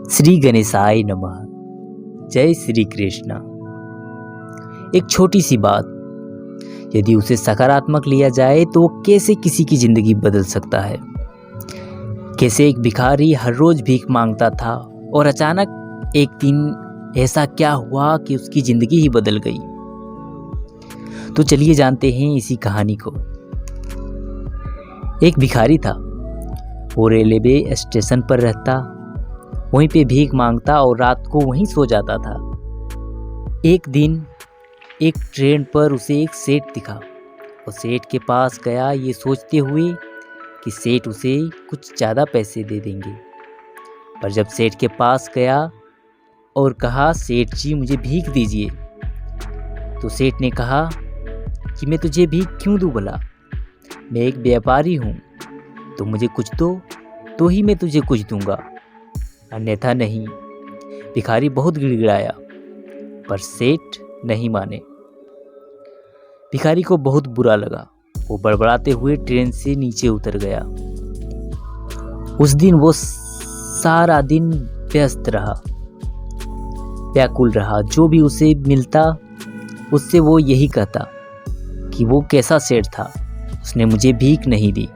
श्री गणेशाय नमः। जय श्री कृष्ण। एक छोटी सी बात यदि उसे सकारात्मक लिया जाए तो वो कैसे किसी की ज़िंदगी बदल सकता है। कैसे एक भिखारी हर रोज़ भीख मांगता था और अचानक एक दिन ऐसा क्या हुआ कि उसकी ज़िंदगी ही बदल गई। तो चलिए जानते हैं इसी कहानी को। एक भिखारी था, वो रेलवे स्टेशन पर रहता, वहीं पे भीख मांगता और रात को वहीं सो जाता था। एक दिन एक ट्रेन पर उसे एक सेठ दिखा और सेठ के पास गया ये सोचते हुए कि सेठ उसे कुछ ज़्यादा पैसे दे देंगे। पर जब सेठ के पास गया और कहा, सेठ जी मुझे भीख दीजिए, तो सेठ ने कहा कि मैं तुझे भीख क्यों दूँ भला, मैं एक व्यापारी हूँ, तो मुझे कुछ दो तो ही मैं तुझे कुछ दूंगा, अन्यथा नहीं। भिखारी बहुत गिड़गिड़ाया पर सेठ नहीं माने। भिखारी को बहुत बुरा लगा, वो बड़बड़ाते हुए ट्रेन से नीचे उतर गया। उस दिन वो सारा दिन व्यस्त रहा, व्याकुल रहा। जो भी उसे मिलता उससे वो यही कहता कि वो कैसा सेठ था, उसने मुझे भीख नहीं दी।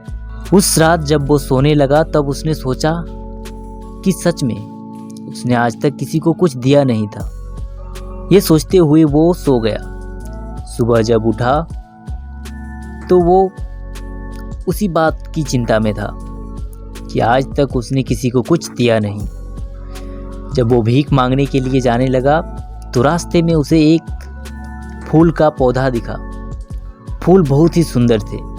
उस रात जब वो सोने लगा तब उसने सोचा कि सच में उसने आज तक किसी को कुछ दिया नहीं था। ये सोचते हुए वो सो गया। सुबह जब उठा तो वो उसी बात की चिंता में था कि आज तक उसने किसी को कुछ दिया नहीं। जब वो भीख मांगने के लिए जाने लगा तो रास्ते में उसे एक फूल का पौधा दिखा। फूल बहुत ही सुंदर थे।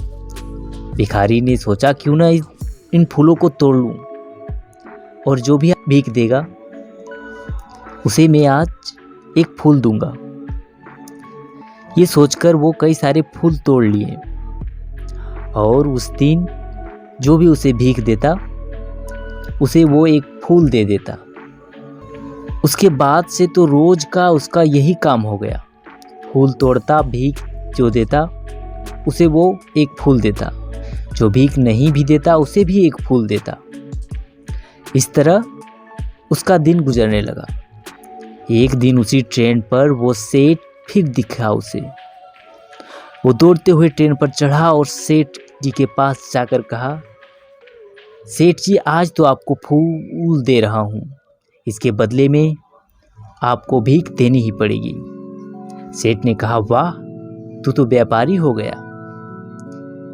भिखारी ने सोचा क्यों ना इन फूलों को तोड़ लूं और जो भी भीख देगा उसे मैं आज एक फूल दूंगा। ये सोचकर वो कई सारे फूल तोड़ लिए और उस दिन जो भी उसे भीख देता उसे वो एक फूल दे देता। उसके बाद से तो रोज का उसका यही काम हो गया। फूल तोड़ता, भीख जो देता उसे वो एक फूल देता, जो भीख नहीं भी देता उसे भी एक फूल देता। इस तरह उसका दिन गुजरने लगा। एक दिन उसी ट्रेन पर वो सेठ फिर दिखा उसे। वो दौड़ते हुए ट्रेन पर चढ़ा और सेठ जी के पास जाकर कहा, सेठ जी आज तो आपको फूल दे रहा हूँ, इसके बदले में आपको भीख देनी ही पड़ेगी। सेठ ने कहा, वाह तू तो व्यापारी हो गया,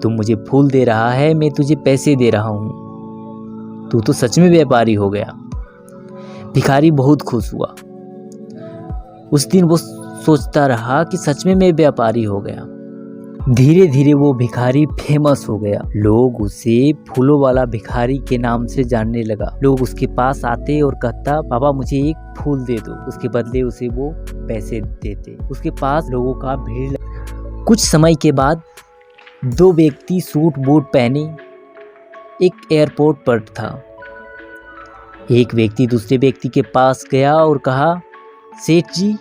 तू मुझे फूल दे रहा है, मैं तुझे पैसे दे रहा हूँ, तू तो सच में व्यापारी हो गया। भिखारी बहुत खुश हुआ। उस दिन वो सोचता रहा कि सच में मैं व्यापारी हो गया। धीरे धीरे वो भिखारी फेमस हो गया। लोग उसे फूलों वाला भिखारी के नाम से जानने लगा। लोग उसके पास आते और कहता, बाबा मुझे एक फूल दे दो, उसके बदले उसे वो पैसे देते। उसके पास लोगों का भीड़। कुछ समय के बाद दो व्यक्ति सूट बूट पहने एक एयरपोर्ट पर था। एक व्यक्ति दूसरे व्यक्ति के पास गया और कहा, सेठ जी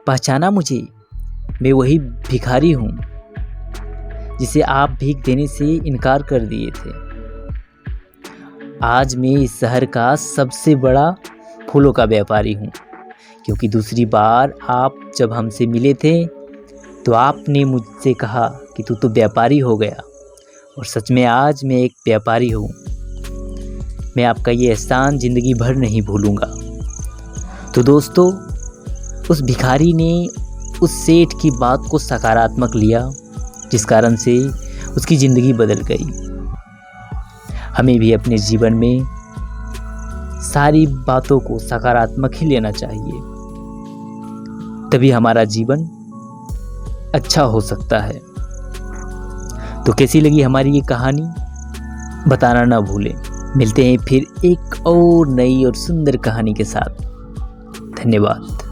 पहचाना मुझे, मैं वही भिखारी हूँ जिसे आप भीख देने से इनकार कर दिए थे। आज मैं इस शहर का सबसे बड़ा फूलों का व्यापारी हूँ, क्योंकि दूसरी बार आप जब हमसे मिले थे तो आपने मुझसे कहा कि तू तो व्यापारी हो गया, और सच में आज मैं एक व्यापारी हूँ। मैं आपका ये एहसान ज़िंदगी भर नहीं भूलूंगा। तो दोस्तों, उस भिखारी ने उस सेठ की बात को सकारात्मक लिया, जिस कारण से उसकी ज़िंदगी बदल गई। हमें भी अपने जीवन में सारी बातों को सकारात्मक ही लेना चाहिए, तभी हमारा जीवन अच्छा हो सकता है। तो कैसी लगी हमारी ये कहानी, बताना ना भूलें। मिलते हैं फिर एक और नई और सुंदर कहानी के साथ। धन्यवाद।